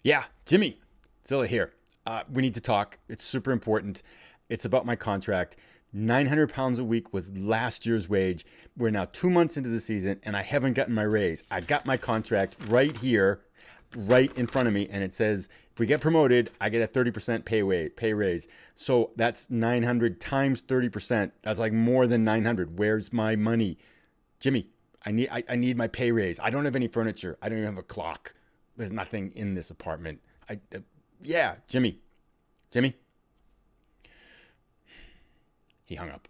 Yeah, Jimmy, Zilla here. We need to talk. It's super important. It's about my contract. 900 pounds a week was last year's wage. We're now 2 months into the season, and I haven't gotten my raise. I got my contract right here, right in front of me, and it says if we get promoted, I get a 30% pay raise. So that's 900 times 30%. That's like more than 900. Where's my money, Jimmy? I need my pay raise. I don't have any furniture. I don't even have a clock. There's nothing in this apartment. Yeah, Jimmy. He hung up.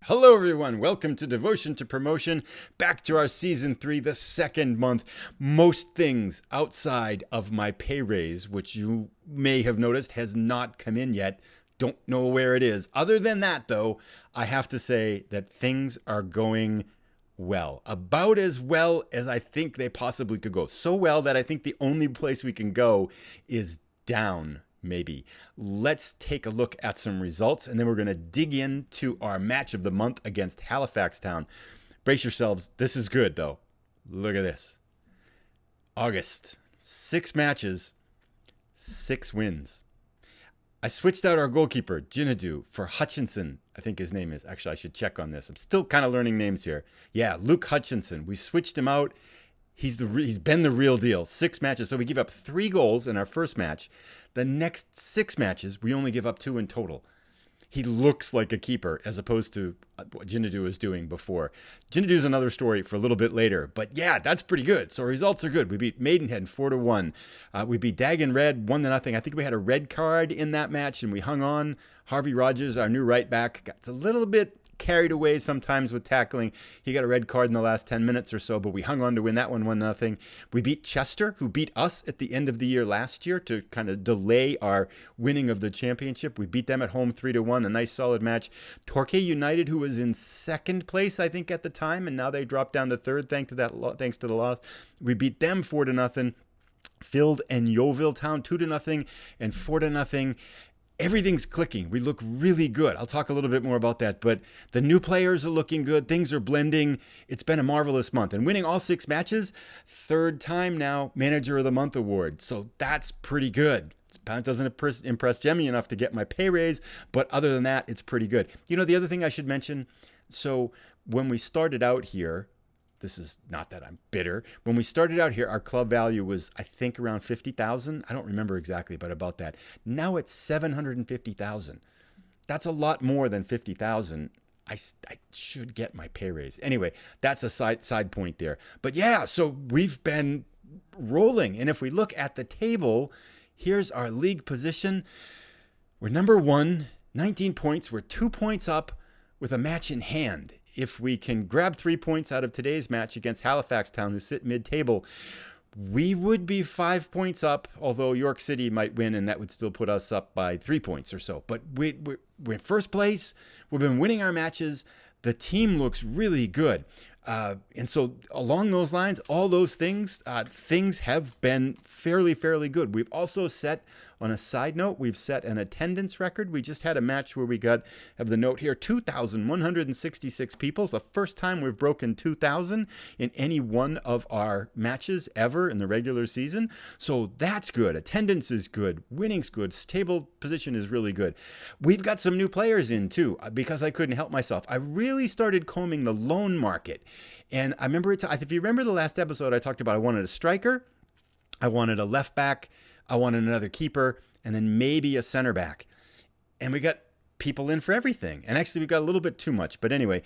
Hello, everyone. Welcome to Devotion to Promotion. Back to our season 3, the second month. Most things outside of my pay raise, which you may have noticed has not come in yet. Don't know where it is. Other than that, though, I have to say that things are going well. About as well as I think they possibly could go. So well that I think the only place we can go is down, maybe. Let's take a look at some results, and then we're going to dig into our match of the month against Halifax Town. Brace yourselves. This is good, though. Look at this. August. 6 matches, 6 wins. I switched out our goalkeeper, Jinadu, for Hutchinson, I think his name is. Actually, I should check on this. I'm still kind of learning names here. Yeah, Luke Hutchinson. We switched him out. He's been the real deal. 6 matches. So we give up 3 goals in our first match. The next 6 matches, we only give up 2 in total. He looks like a keeper as opposed to what Jinadu was doing before. Jinadu's another story for a little bit later. But yeah, that's pretty good. So results are good. We beat Maidenhead 4-1. We beat Dagon Red 1-0. I think we had a red card in that match and we hung on. Harvey Rogers, our new right back, got a little bit carried away sometimes with tackling. He got a red card in the last 10 minutes or so, but we hung on to win that one 1-0. We beat Chester, who beat us at the end of the year last year to kind of delay our winning of the championship. We beat them at home 3-1, a nice solid match. Torquay United, who was in second place, I think, at the time, and now they dropped down to third thanks to the loss. We beat them 4-0. Field and Yeovil Town 2-0 and 4-0. Everything's clicking. We look really good. I'll talk a little bit more about that, but the new players are looking good. Things are blending. It's been a marvelous month. And winning all 6 matches, 3rd time now, Manager of the Month award. So that's pretty good. It doesn't impress Jemmy enough to get my pay raise, but other than that, it's pretty good. You know, the other thing I should mention, so when we started out here, this is not that I'm bitter. When we started out here, our club value was, I think, around 50,000. I don't remember exactly, but about that. Now it's 750,000. That's a lot more than 50,000. I should get my pay raise. Anyway, that's a side point there. But yeah, so we've been rolling. And if we look at the table, here's our league position. We're number 1, 19 points. We're 2 points up with a match in hand. If we can grab 3 points out of today's match against Halifax Town, who sit mid-table, we would be 5 points up, although York City might win, and that would still put us up by 3 points or so. But we're in first place. We've been winning our matches. The team looks really good. And so along those lines, all those things, things have been fairly good. We've also set, on a side note, we've set an attendance record. We just had a match where we have the note here, 2,166 people. It's the first time we've broken 2,000 in any one of our matches ever in the regular season. So that's good. Attendance is good. Winning's good. Table position is really good. We've got some new players in too, because I couldn't help myself. I really started combing the loan market. And I remember, if you remember the last episode, I talked about I wanted a striker, I wanted a left back, I wanted another keeper, and then maybe a center back. And we got people in for everything. And actually, we got a little bit too much. But anyway,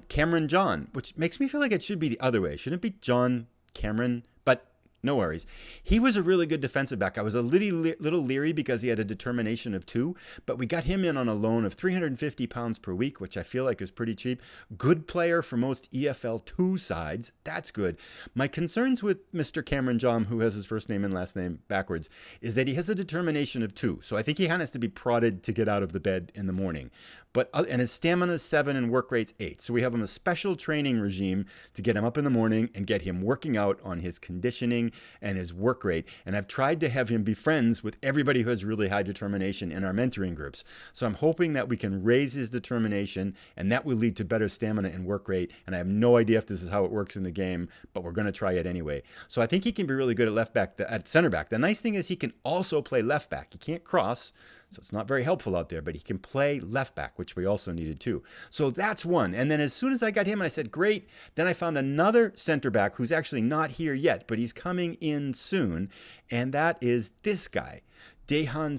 Cameron John, which makes me feel like it should be the other way. Shouldn't it be John Cameron? But no worries. He was a really good defensive back. I was a little leery because he had a determination of 2, but we got him in on a loan of £350 per week, which I feel like is pretty cheap. Good player for most EFL 2 sides. That's good. My concerns with Mr. Cameron John, who has his first name and last name backwards, is that he has a determination of 2. So I think he kind of has to be prodded to get out of the bed in the morning. and his stamina is 7 and work rate's 8. So we have him a special training regime to get him up in the morning and get him working out on his conditioning and his work rate. And I've tried to have him be friends with everybody who has really high determination in our mentoring groups. So I'm hoping that we can raise his determination, and that will lead to better stamina and work rate. And I have no idea if this is how it works in the game, but we're going to try it anyway. So I think he can be really good at center back. The nice thing is he can also play left back. He can't cross, so it's not very helpful out there, but he can play left back, which we also needed too. So that's one. And then as soon as I got him, I said, great. Then I found another center back who's actually not here yet, but he's coming in soon. And that is this guy, Dejan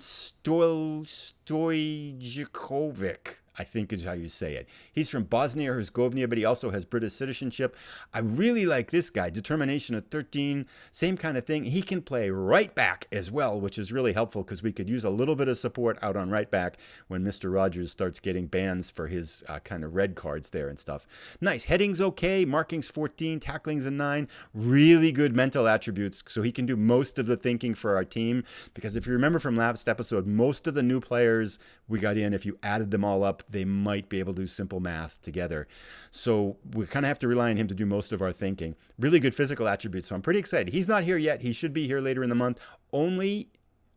Stojkovic, I think is how you say it. He's from Bosnia Herzegovina, but he also has British citizenship. I really like this guy. Determination of 13, same kind of thing. He can play right back as well, which is really helpful because we could use a little bit of support out on right back when Mr. Rogers starts getting bans for his kind of red cards there and stuff. Nice. Heading's okay. Marking's 14. Tackling's a 9. Really good mental attributes, so he can do most of the thinking for our team. Because if you remember from last episode, most of the new players we got in, if you added them all up, they might be able to do simple math together. So we kind of have to rely on him to do most of our thinking. Really good physical attributes, so I'm pretty excited. He's not here yet. He should be here later in the month.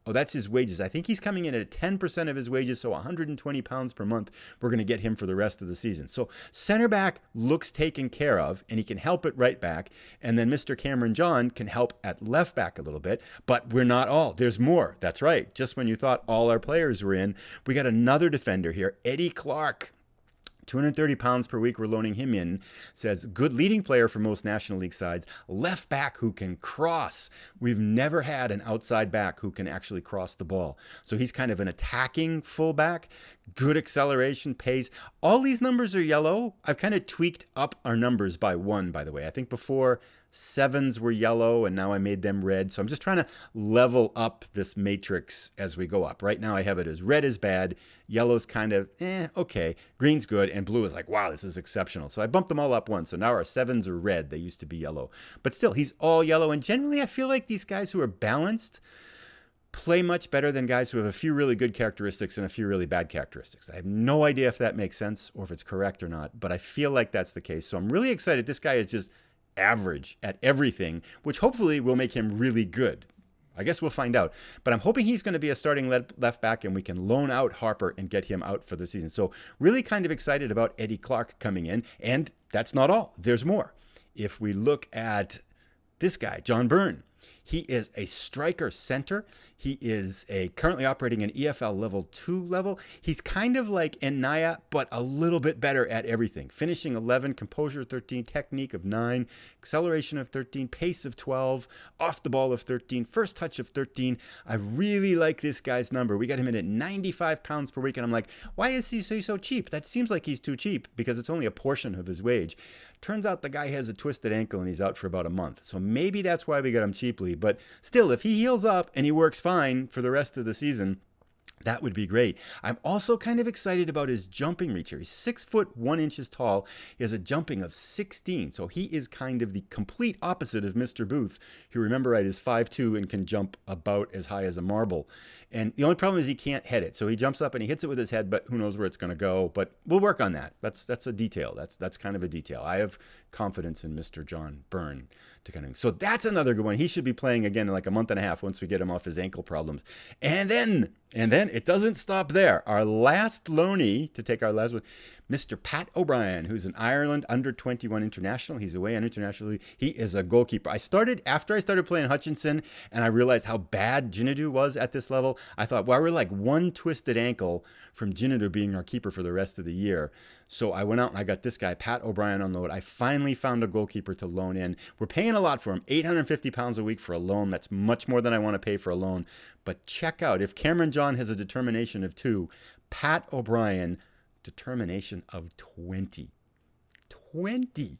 That's his wages. I think he's coming in at 10% of his wages, so £120 per month. We're going to get him for the rest of the season. So center back looks taken care of, and he can help at right back. And then Mr. Cameron John can help at left back a little bit. But we're not all. There's more. That's right. Just when you thought all our players were in, we got another defender here, Eddie Clark. £230 per week we're loaning him in. Says, good leading player for most National League sides. Left back who can cross. We've never had an outside back who can actually cross the ball. So he's kind of an attacking fullback. Good acceleration, pace. All these numbers are yellow. I've kind of tweaked up our numbers by 1, by the way. I think before 7s were yellow, and now I made them red. So I'm just trying to level up this matrix as we go up. Right now I have it as red is bad, yellow's kind of, okay, green's good, and blue is like, wow, this is exceptional. So I bumped them all up once. So now our 7s are red. They used to be yellow. But still, he's all yellow. And generally, I feel like these guys who are balanced play much better than guys who have a few really good characteristics and a few really bad characteristics. I have no idea if that makes sense or if it's correct or not, but I feel like that's the case. So I'm really excited. This guy is just average at everything, which hopefully will make him really good. I guess we'll find out. But I'm hoping he's going to be a starting left back, and we can loan out Harper and get him out for the season. So really kind of excited about Eddie Clark coming in. And that's not all. There's more. If we look at this guy, John Byrne, he is a striker center. He is currently operating an EFL level 2 level. He's kind of like Enaya, but a little bit better at everything. Finishing 11, composure 13, technique of 9, acceleration of 13, pace of 12, off the ball of 13, first touch of 13. I really like this guy's number. We got him in at £95 per week, and I'm like, why is he so cheap? That seems like he's too cheap because it's only a portion of his wage. Turns out the guy has a twisted ankle and he's out for about a month. So maybe that's why we got him cheaply. But still, if he heals up and he works fine for the rest of the season, that would be great. I'm also kind of excited about his jumping reach here. He's 6 foot 1 inches tall. He has a jumping of 16. So he is kind of the complete opposite of Mr. Booth, who, remember, right, is 5'2" and can jump about as high as a marble. And the only problem is he can't head it. So he jumps up and he hits it with his head, but who knows where it's going to go. But we'll work on that. That's a detail. That's kind of a detail. I have confidence in Mr. John Byrne to kind of. So that's another good one. He should be playing again in like a month and a half once we get him off his ankle problems. And then it doesn't stop there. Our last loanee, to take our last one, Mr. Pat O'Brien, who's an Ireland under-21 international. He's away on international. He is a goalkeeper. After I started playing Hutchinson and I realized how bad Jinadu was at this level, I thought, well, we're like one twisted ankle from Jinadu being our keeper for the rest of the year. So I went out and I got this guy, Pat O'Brien, on loan. I finally found a goalkeeper to loan in. We're paying a lot for him, £850 a week for a loan. That's much more than I want to pay for a loan. But check out, if Cameron John has a determination of 2, Pat O'Brien, determination of 20. 20.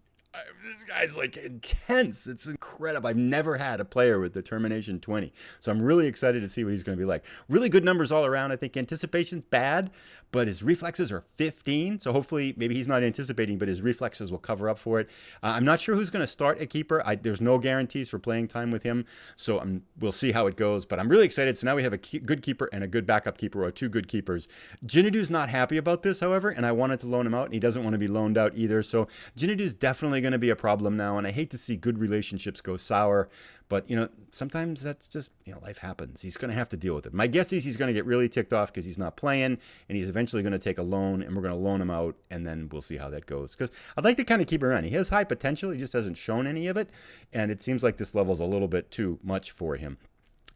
This guy's like intense. It's incredible. I've never had a player with determination 20. So I'm really excited to see what he's going to be like. Really good numbers all around. I think anticipation's bad, but his reflexes are 15. So hopefully, maybe he's not anticipating, but his reflexes will cover up for it. I'm not sure who's going to start at keeper. There's no guarantees for playing time with him. So we'll see how it goes. But I'm really excited. So now we have a good keeper and a good backup keeper, or two good keepers. Jinidu's not happy about this, however, and I wanted to loan him out, and he doesn't want to be loaned out either. So Jinidu's definitely going to be a problem now, and I hate to see good relationships go sour. But, sometimes that's just, life happens. He's going to have to deal with it. My guess is he's going to get really ticked off because he's not playing, and he's eventually going to take a loan, and we're going to loan him out, and then we'll see how that goes. Because I'd like to kind of keep him around. He has high potential. He just hasn't shown any of it, and it seems like this level's a little bit too much for him.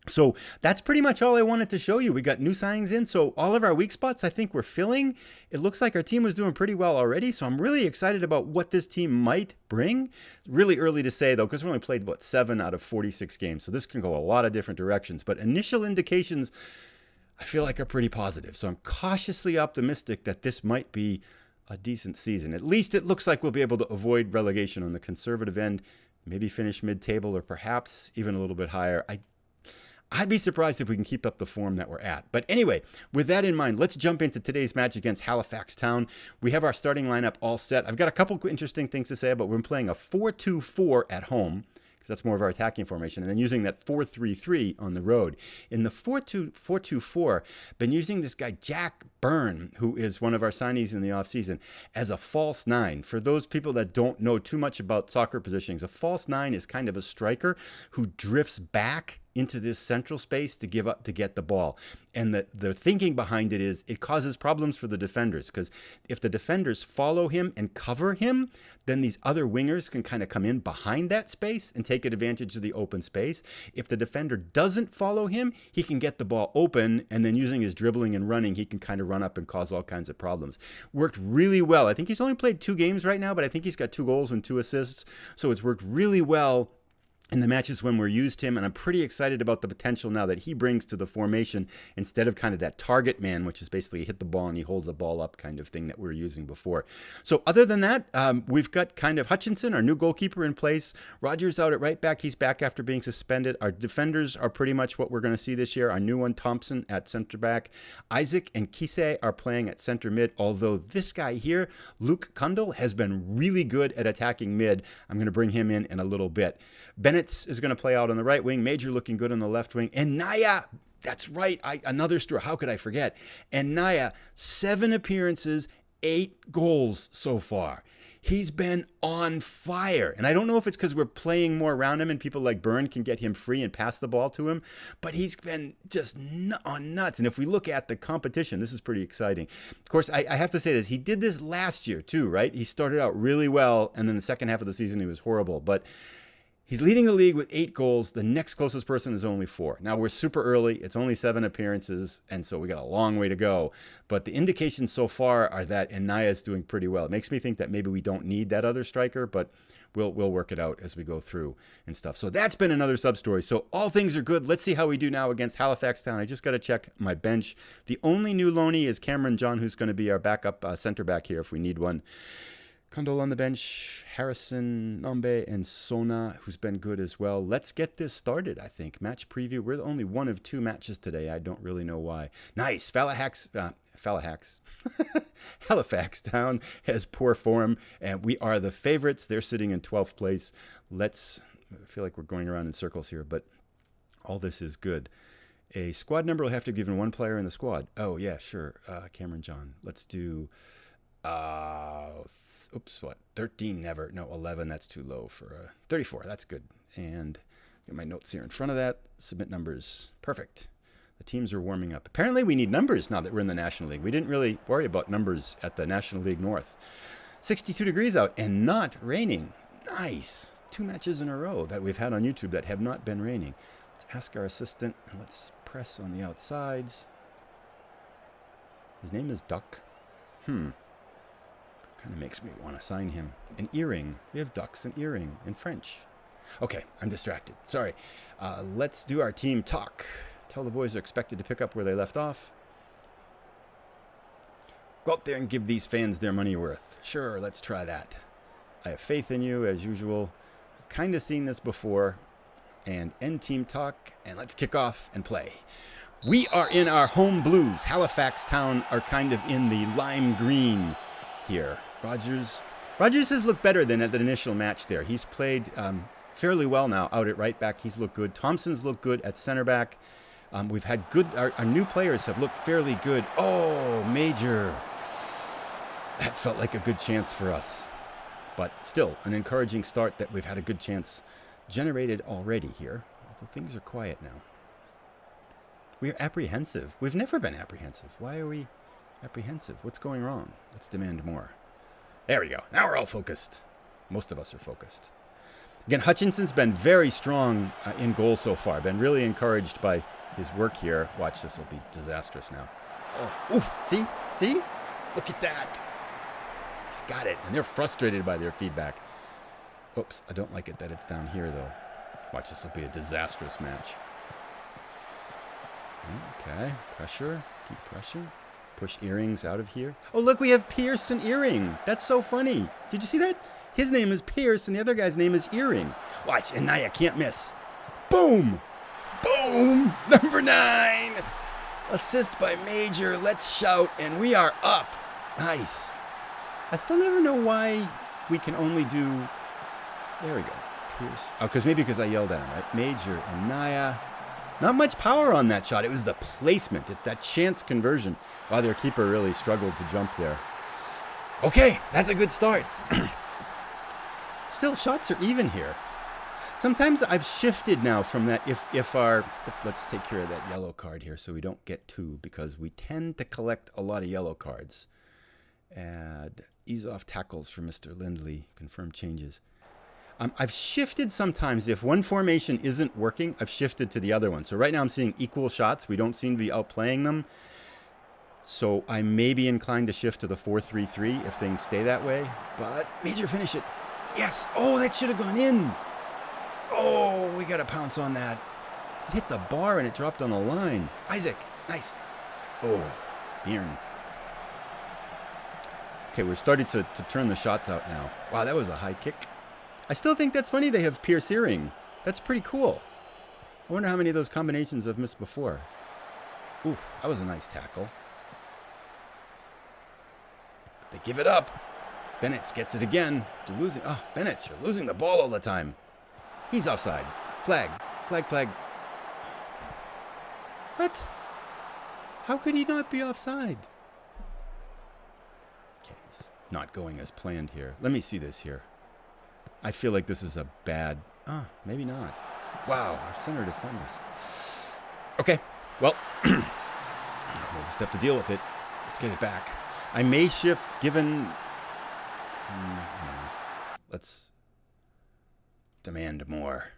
So that's pretty much all I wanted to show you. We got new signings in, so all of our weak spots I think we're filling. It looks like our team was doing pretty well already, so I'm really excited about what this team might bring. Really early to say, though, because we only played, 7 out of 46 games, so this can go a lot of different directions. But initial indications, I feel like, are pretty positive. So I'm cautiously optimistic that this might be a decent season. At least it looks like we'll be able to avoid relegation on the conservative end, maybe finish mid-table or perhaps even a little bit higher. I'd be surprised if we can keep up the form that we're at. But anyway, with that in mind, let's jump into today's match against Halifax Town. We have our starting lineup all set. I've got a couple interesting things to say about. We're playing a 4-2-4 at home, because that's more of our attacking formation, and then using that 4-3-3 on the road. In the 4-2-4, been using this guy Jack Byrne, who is one of our signees in the offseason, as a false nine. For those people that don't know too much about soccer positionings, a false nine is kind of a striker who drifts back into this central space to give up to get the ball. And the thinking behind it is it causes problems for the defenders, because if the defenders follow him and cover him, then these other wingers can kind of come in behind that space and take advantage of the open space. If the defender doesn't follow him, he can get the ball open, and then using his dribbling and running, he can kind of run up and cause all kinds of problems. Worked really well. I think he's only played 2 games right now, but I think he's got 2 goals and 2 assists. So it's worked really well in the matches when we're used him, and I'm pretty excited about the potential now that he brings to the formation, instead of kind of that target man, which is basically hit the ball and he holds the ball up kind of thing that we were using before. So other than that, we've got kind of Hutchinson, our new goalkeeper, in place. Rogers out at right back. He's back after being suspended. Our defenders are pretty much what we're going to see this year. Our new one, Thompson, at center back. Isaac and Kise are playing at center mid, although this guy here, Luke Kundle, has been really good at attacking mid. I'm going to bring him in a little bit. Bennett is going to play out on the right wing. Major looking good on the left wing. And Naya, that's right. Another story. How could I forget? And Naya, 7 appearances, 8 goals so far. He's been on fire. And I don't know if it's because we're playing more around him and people like Byrne can get him free and pass the ball to him, but he's been just on nuts. And if we look at the competition, this is pretty exciting. Of course, I have to say this. He did this last year too, right? He started out really well, and then the second half of the season he was horrible. But he's leading the league with 8 goals. The next closest person is only 4. Now, we're super early. It's only 7 appearances, and so we got a long way to go. But the indications so far are that Naya's doing pretty well. It makes me think that maybe we don't need that other striker, but we'll work it out as we go through and stuff. So that's been another sub-story. So all things are good. Let's see how we do now against Halifax Town. I just got to check my bench. The only new loanee is Cameron John, who's going to be our backup center back here if we need one. Kundle on the bench, Harrison, Nombe, and Sona, who's been good as well. Let's get this started, I think. Match preview. We're only one of 2 matches today. I don't really know why. Nice. Halifax Town has poor form, and we are the favorites. They're sitting in 12th place. I feel like we're going around in circles here, but all this is good. A squad number will have to be given 1 player in the squad. Oh, yeah, sure. Cameron John. Let's do... 13 never. No, 11, that's too low for 34. That's good. And get my notes here in front of that. Submit numbers. Perfect. The teams are warming up. Apparently we need numbers now that we're in the National League. We didn't really worry about numbers at the National League North. 62 degrees out and not raining. Nice. 2 matches in a row that we've had on YouTube that have not been raining. Let's ask our assistant, and let's press on the outsides. His name is Duck. Kind of makes me want to sign him. An earring. We have ducks and earring in French. Okay, I'm distracted. Sorry. Let's do our team talk. Tell the boys are expected to pick up where they left off. Go out there and give these fans their money worth. Sure, let's try that. I have faith in you, as usual. I've kind of seen this before. And end team talk, and let's kick off and play. We are in our home blues. Halifax Town are kind of in the lime green here. Rogers has looked better than at the initial match there. He's played fairly well now out at right back. He's looked good. Thompson's looked good at center back. We've had good, our new players have looked fairly good. Oh, Major. That felt like a good chance for us. But still, an encouraging start that we've had a good chance generated already here. Although things are quiet now. We're apprehensive. We've never been apprehensive. Why are we apprehensive? What's going wrong? Let's demand more. There we go. Now we're all focused. Most of us are focused. Again, Hutchinson's been very strong in goal so far. Been really encouraged by his work here. Watch, this will be disastrous now. Oh, oof, see? See? Look at that. He's got it. And they're frustrated by their feedback. Oops, I don't like it that it's down here, though. Watch, this will be a disastrous match. Okay, pressure. Keep pressure. Push Earrings out of here. Oh, look, we have Pierce and Earring. That's so funny. Did you see that? His name is Pierce, and the other guy's name is Earring. Watch, and Naya can't miss. Boom! Boom! Number 9! Assist by Major. Let's shout, and we are up. Nice. I still never know why we can only do... There we go. Pierce. Oh, because I yelled at him, right? Major and Naya. Not much power on that shot. It was the placement. It's that chance conversion. Wow, their keeper really struggled to jump there. Okay, that's a good start. Still, shots are even here. Sometimes I've shifted now from that. If our... Let's take care of that yellow card here so we don't get 2, because we tend to collect a lot of yellow cards. Add ease off tackles for Mr. Lindley. Confirm changes. I've shifted sometimes. If one formation isn't working, I've shifted to the other one. So right now I'm seeing equal shots. We don't seem to be outplaying them. So I may be inclined to shift to the 4-3-3 if things stay that way. But Major, finish it. Yes. Oh, that should have gone in. Oh, we got to pounce on that. It hit the bar and it dropped on the line. Isaac, nice. Oh, Bjorn. Okay, we've started to turn the shots out now. Wow, that was a high kick. I still think that's funny they have Pierce Earring. That's pretty cool. I wonder how many of those combinations I've missed before. Oof, that was a nice tackle. They give it up. Bennett gets it again. After losing. Oh, Bennett, you're losing the ball all the time. He's offside. Flag. Flag, flag. What? How could he not be offside? Okay, he's not going as planned here. Let me see this here. I feel like this is a bad... Oh, maybe not. Wow, our center defenders. Okay, well, we'll just have to deal with it. Let's get it back. I may shift given... Let's demand more.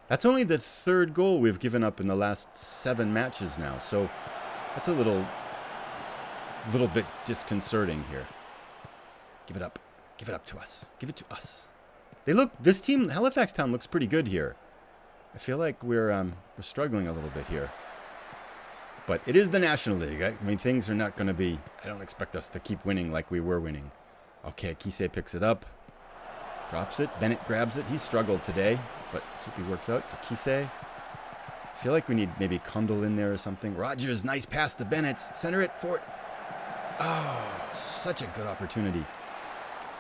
That's only the 3rd goal we've given up in the last 7 matches now, so that's a little bit disconcerting here. Give it up. Give it up to us. Give it to us. This team, Halifax Town, looks pretty good here. I feel like we're struggling a little bit here. But it is the National League. I mean, things are not going to be... I don't expect us to keep winning like we were winning. Okay, Kisei picks it up. Drops it. Bennett grabs it. He struggled today, but let's hope he works out to Kisei. I feel like we need maybe Kundal in there or something. Rogers, nice pass to Bennett. Center it forward. Oh, such a good opportunity.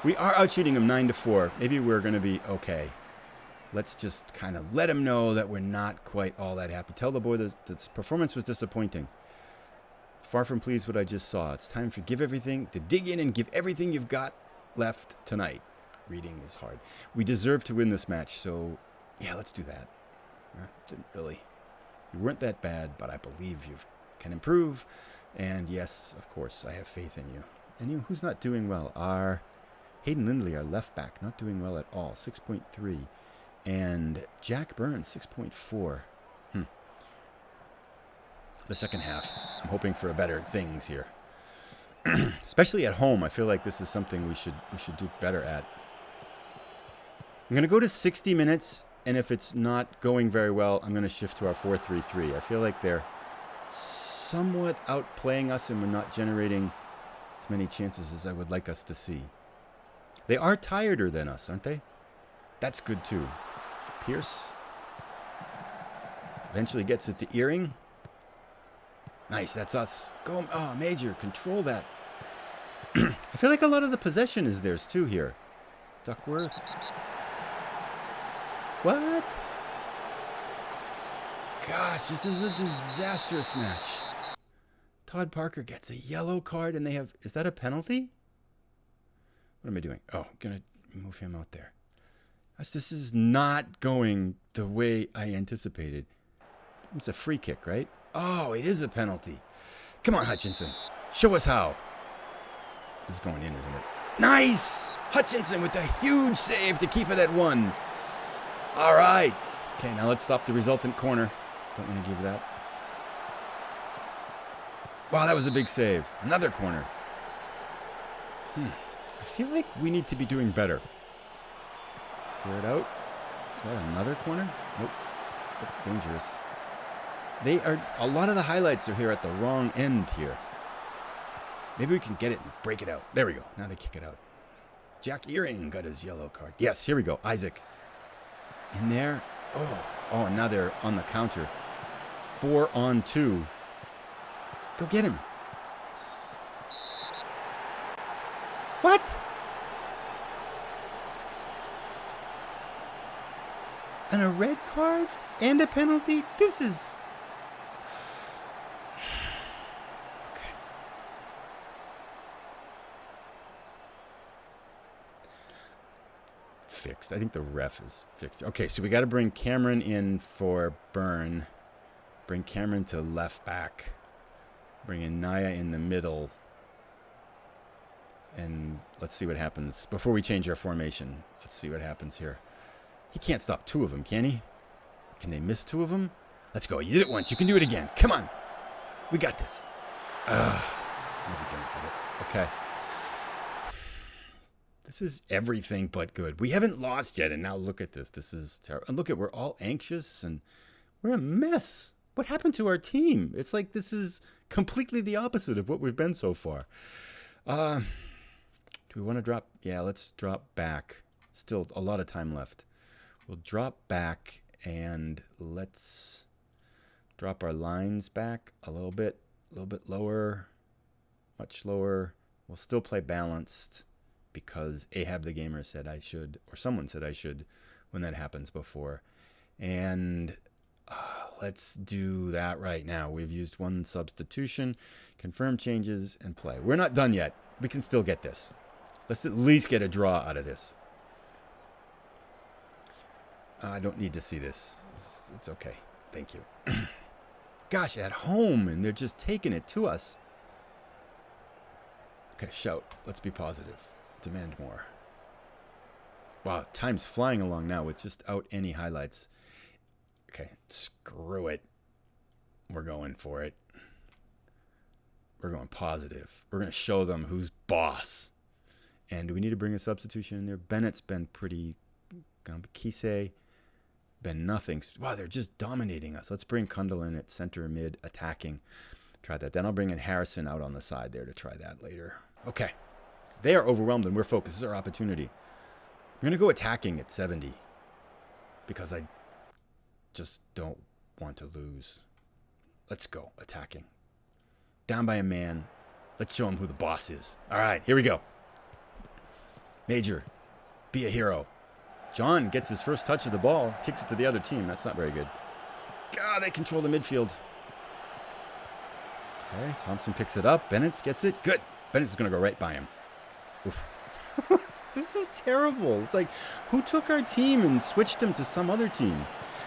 We are outshooting him 9-4. Maybe we're going to be okay. Let's just kind of let him know that we're not quite all that happy. Tell the boy that this performance was disappointing. Far from pleased with what I just saw. It's time to dig in and give everything you've got left tonight. Reading is hard. We deserve to win this match, so yeah, let's do that. Didn't really. You weren't that bad, but I believe you can improve. And yes, of course, I have faith in you. And you, who's not doing well? Hayden Lindley, our left back, not doing well at all, 6.3. And Jack Burns, 6.4. The second half, I'm hoping for better things here. Especially at home, I feel like this is something we should do better at. I'm going to go to 60 minutes, and if it's not going very well, I'm going to shift to our 4-3-3. I feel like they're somewhat outplaying us, and we're not generating as many chances as I would like us to see. They are tireder than us, aren't they? That's good too. Pierce eventually gets it to Earring. Nice, that's us. Go, oh, Major, control that. I feel like a lot of the possession is theirs too here. Duckworth. What? Gosh, this is a disastrous match. Todd Parker gets a yellow card and they have... Is that a penalty? What am I doing? Oh, I'm going to move him out there. This is not going the way I anticipated. It's a free kick, right? Oh, it is a penalty. Come on, Hutchinson. Show us how. This is going in, isn't it? Nice! Hutchinson with a huge save to keep it at 1. All right. Okay, now let's stop the resultant corner. Don't want to give that. Wow, that was a big save. Another corner. I feel like we need to be doing better. Clear it out. Is that another corner? Nope. Oh, dangerous. They are... A lot of the highlights are here at the wrong end here. Maybe we can get it and break it out. There we go. Now they kick it out. Jack Earring got his yellow card. Yes, here we go. Isaac. In there. Oh, and now they're on the counter. 4-on-2. Go get him. What? And a red card? And a penalty? This is... Okay. Fixed. I think the ref is fixed. Okay, so we got to bring Cameron in for Byrne. Bring Cameron to left back. Bring in Naya in the middle. And let's see what happens. Before we change our formation, let's see what happens here. He can't stop 2 of them, can he? Can they miss 2 of them? Let's go. You did it once. You can do it again. Come on. We got this. No, we don't have it. Okay. This is everything but good. We haven't lost yet, and now look at this. This is terrible. And look at, we're all anxious, and we're a mess. What happened to our team? It's like this is completely the opposite of what we've been so far. Do we want to drop? Yeah, let's drop back. Still a lot of time left. We'll drop back, and let's drop our lines back a little bit lower, much lower. We'll still play balanced because Ahab the Gamer said I should, or someone said I should when that happens before. And let's do that right now. We've used 1 substitution, confirm changes, and play. We're not done yet. We can still get this. Let's at least get a draw out of this. I don't need to see this. It's okay. Thank you. Gosh, at home, and they're just taking it to us. Okay, shout. Let's be positive. Demand more. Wow, time's flying along now with just out any highlights. Okay, screw it. We're going for it. We're going positive. We're going to show them who's boss. And do we need to bring a substitution in there? Bennett's been pretty... Kise, been nothing. Wow, they're just dominating us. Let's bring Kundal in at center mid attacking. Try that. Then I'll bring in Harrison out on the side there to try that later. Okay. They are overwhelmed and we're focused. This is our opportunity. We're going to go attacking at 70 because I just don't want to lose. Let's go attacking. Down by a man. Let's show him who the boss is. All right, here we go. Major, be a hero. John gets his first touch of the ball, kicks it to the other team. That's not very good. God, they control the midfield. Okay, Thompson picks it up. Bennett gets it. Good. Bennett's going to go right by him. Oof. This is terrible. It's like, who took our team and switched him to some other team?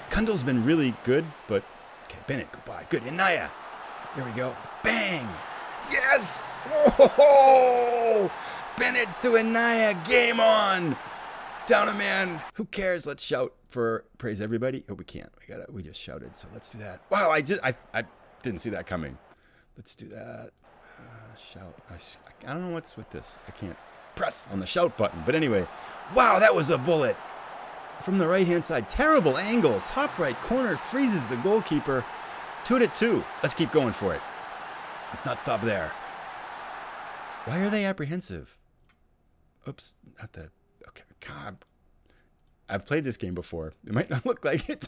Kundal's been really good, but... Okay, Bennett, goodbye. Good. And Naya. There we go. Bang! Yes! Whoa! Bennett's to Anaya. Game on! Down a man. Who cares? Let's shout for praise everybody. Oh, we can't. We just shouted, so let's do that. Wow, I didn't see that coming. Let's do that. Shout. I don't know what's with this. I can't press on the shout button. But anyway, wow, that was a bullet. From the right-hand side. Terrible angle. Top right corner. Freezes the goalkeeper. 2-2. Let's keep going for it. Let's not stop there. Why are they apprehensive? Oops, not the... Okay, God. I've played this game before. It might not look like it.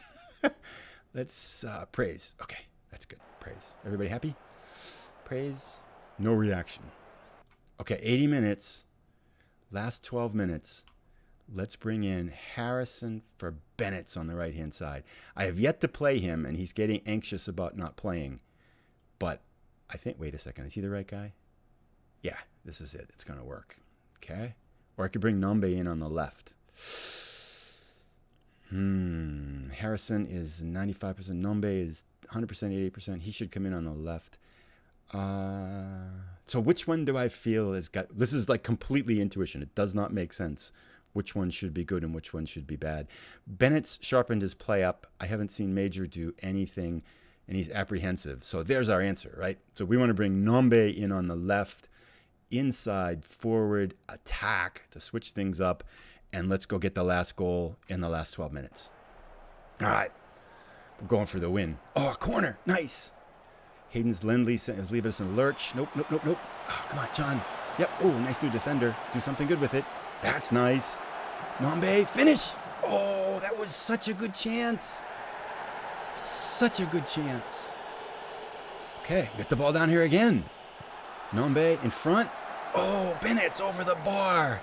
Let's praise. Okay, that's good. Praise. Everybody happy? Praise. No reaction. Okay, 80 minutes. Last 12 minutes. Let's bring in Harrison for Bennett's on the right-hand side. I have yet to play him, and he's getting anxious about not playing. But I think... Wait a second. Is he the right guy? Yeah, this is it. It's going to work. Okay? Or I could bring Nombe in on the left. Harrison is 95%. Nombe is 100%, 88%. He should come in on the left. So which one do I feel has got... This is like completely intuition. It does not make sense which one should be good and which one should be bad. Bennett's sharpened his play up. I haven't seen Major do anything, and he's apprehensive. So there's our answer, right? So we want to bring Nombe in on the left, inside, forward, attack to switch things up, and let's go get the last goal in the last 12 minutes. All right. We're going for the win. Oh, a corner. Nice. Hayden's Lindley is leaving us in a lurch. Nope. Oh, come on, John. Yep. Oh, nice new defender. Do something good with it. That's nice. Nombe, finish. Oh, that was such a good chance. Such a good chance. Okay, get the ball down here again. Nombe in front. Oh, Bennett's over the bar.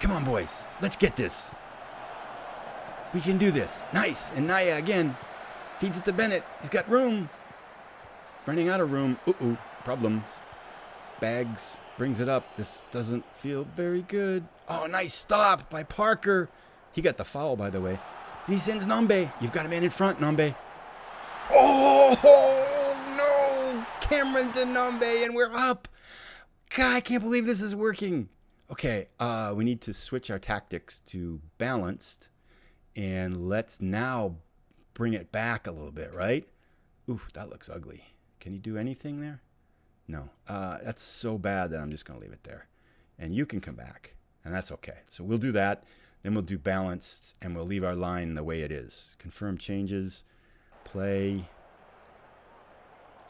Come on, boys. Let's get this. We can do this. Nice. And Naya again. Feeds it to Bennett. He's got room. He's running out of room. Uh-oh. Problems. Bags. Brings it up. This doesn't feel very good. Oh, nice stop by Parker. He got the foul, by the way. And he sends Nombe. You've got a man in front, Nombe. Oh, no. Cameron to Nombe, and we're up. God, I can't believe this is working. Okay, we need to switch our tactics to balanced. And let's now bring it back a little bit, right? Oof, that looks ugly. Can you do anything there? No. That's so bad that I'm just going to leave it there. And you can come back, and that's okay. So we'll do that. Then we'll do balanced, and we'll leave our line the way it is. Confirm changes. Play.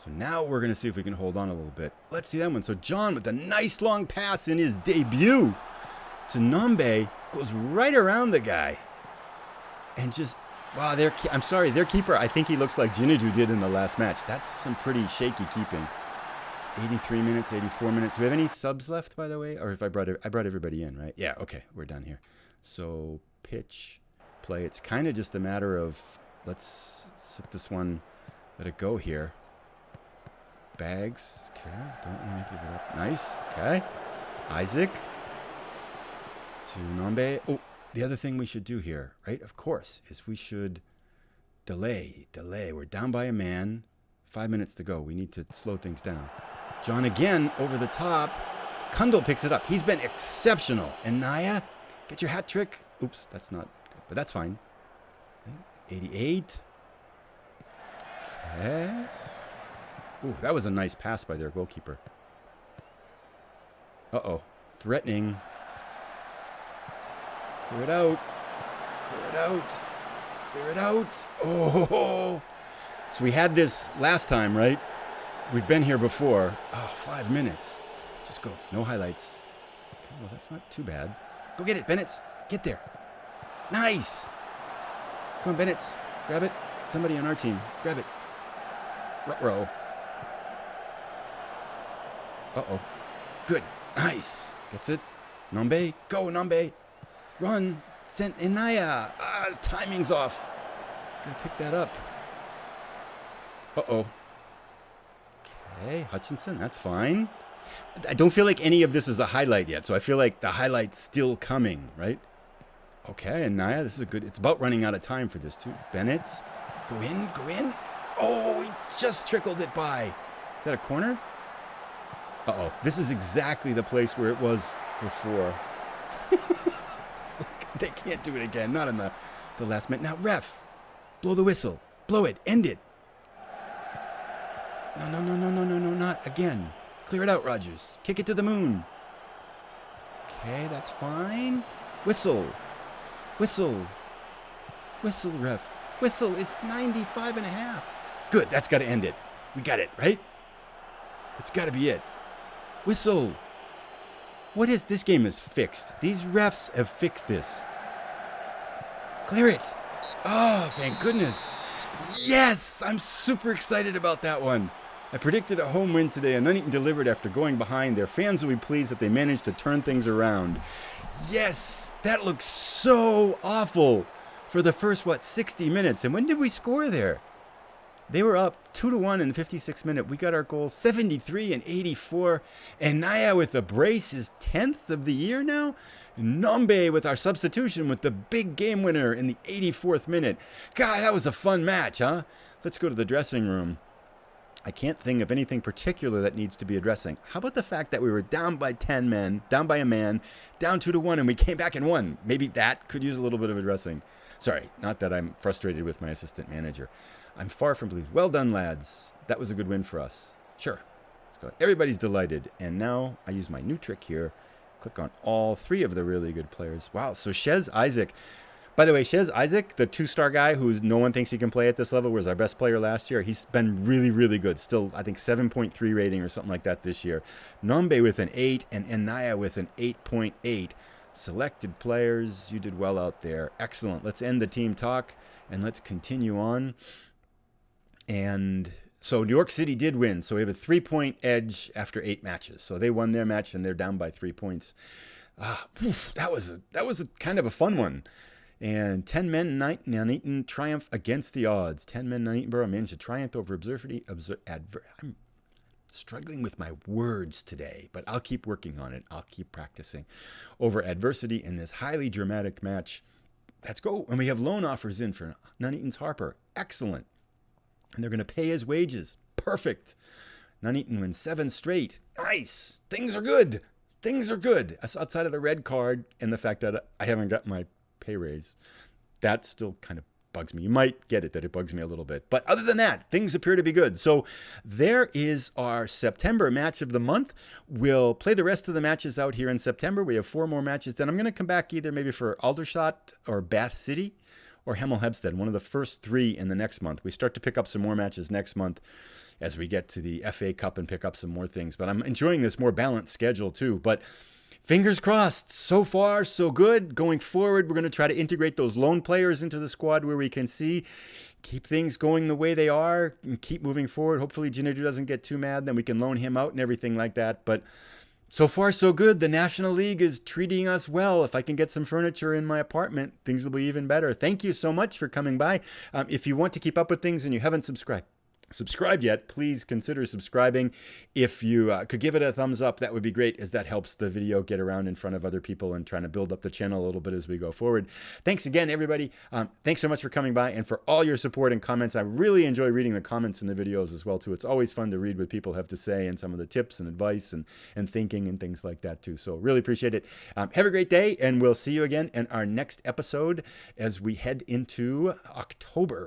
So now we're going to see if we can hold on a little bit. Let's see that one. So John with a nice long pass in his debut to Nombe goes right around the guy. And just, wow, I'm sorry, their keeper, I think he looks like Jinaju did in the last match. That's some pretty shaky keeping. 83 minutes, 84 minutes. Do we have any subs left, by the way? Or if I brought everybody in, right? Yeah, okay, we're done here. So pitch, play. It's kind of just a matter of, let's sit this one, let it go here. Bags, okay, don't want to give it up. Nice, okay. Isaac to Nombe. Oh, the other thing we should do here, right, of course, is we should delay. We're down by a man. 5 minutes to go. We need to slow things down. John again over the top. Kundal picks it up. He's been exceptional. And Naya, get your hat trick. Oops, that's not good, but that's fine. 88. Okay. Ooh, that was a nice pass by their goalkeeper. Uh-oh. Threatening. Clear it out. Clear it out. Clear it out. Oh. So we had this last time, right? We've been here before. Oh, 5 minutes. Just go. No highlights. Okay, well, that's not too bad. Go get it, Bennett. Get there. Nice. Come on, Bennett. Grab it. Somebody on our team. Grab it. Ruh-roh. Uh-oh. Good. Nice. Gets it. Nombe. Go, Nombe. Run. Sent Inaya. Ah, his timing's off. He's going to pick that up. Uh-oh. Okay, Hutchinson. That's fine. I don't feel like any of this is a highlight yet, so I feel like the highlight's still coming, right? Okay, and Naya, this is a good... It's about running out of time for this, too. Bennett. Go in. Go in. Oh, he just trickled it by. Is that a corner? Uh-oh. This is exactly the place where it was before. It's like, they can't do it again. Not in the last minute. Now, ref. Blow the whistle. Blow it. End it. No, not again. Clear it out, Rogers. Kick it to the moon. Okay, that's fine. Whistle. Whistle. Whistle, ref. Whistle. It's 95 and a half. Good. That's got to end it. We got it, right? That's got to be it. Whistle. What is this game is fixed? These refs have fixed this. Clear it. Oh, thank goodness. Yes, I'm super excited about that one. I predicted a home win today, and Nuneaton delivered after going behind. Their fans will be pleased that they managed to turn things around. Yes, that looks so awful for the first, 60 minutes. And when did we score there? They were up 2-1 in the 56th minute. We got our goal 73 and 84. And Naya with a brace is 10th of the year now. Nombe with our substitution with the big game winner in the 84th minute. God, that was a fun match, huh? Let's go to the dressing room. I can't think of anything particular that needs to be addressing. How about the fact that we were down by 10 men, down by a man, down 2-1, and we came back and won? Maybe that could use a little bit of addressing. Sorry, not that I'm frustrated with my assistant manager. I'm far from pleased. Well done, lads. That was a good win for us. Sure. Let's go. Everybody's delighted. And now I use my new trick here. Click on all three of the really good players. Wow, so Shez Isaac. By the way, Shez Isaac, the 2-star guy who no one thinks he can play at this level, was our best player last year. He's been really, really good. Still, I think 7.3 rating or something like that this year. Nombe with an 8 and Enaya with an 8.8. Selected players. You did well out there. Excellent. Let's end the team talk and let's continue on. And so New York City did win. So we have a 3-point edge after 8 matches. So they won their match and they're down by 3 points. That was a kind of a fun one. And 10 men Nuneaton triumph against the odds. 10 men Nuneaton Borough managed to triumph over adversity. I'm struggling with my words today, but I'll keep working on it. I'll keep practicing. Over adversity in this highly dramatic match. Let's go. And we have loan offers in for Nuneaton's Harper. Excellent. And they're going to pay his wages. Perfect. Nuneaton wins 7 straight. Nice. Things are good. Things are good. Outside of the red card and the fact that I haven't got my pay raise, that still kind of bugs me. You might get it that it bugs me a little bit. But other than that, things appear to be good. So there is our September match of the month. We'll play the rest of the matches out here in September. We have 4 more matches. Then I'm going to come back either maybe for Aldershot or Bath City or Hemel Hempstead, one of the first 3 in the next month. We start to pick up some more matches next month as we get to the FA Cup and pick up some more things. But I'm enjoying this more balanced schedule too. But fingers crossed. So far, so good. Going forward, we're going to try to integrate those lone players into the squad where we can keep things going the way they are and keep moving forward. Hopefully, Gineju doesn't get too mad. Then we can loan him out and everything like that. But so far, so good. The National League is treating us well. If I can get some furniture in my apartment, things will be even better. Thank you so much for coming by. If you want to keep up with things and you haven't subscribed yet, please consider subscribing. If you could give it a thumbs up, that would be great, as that helps the video get around in front of other people and trying to build up the channel a little bit as we go forward. Thanks again, everybody. Thanks so much for coming by and for all your support and comments. I really enjoy reading the comments in the videos as well too. It's always fun to read what people have to say and some of the tips and advice and thinking and things like that too. So really appreciate it. Have a great day, and we'll see you again in our next episode as we head into October.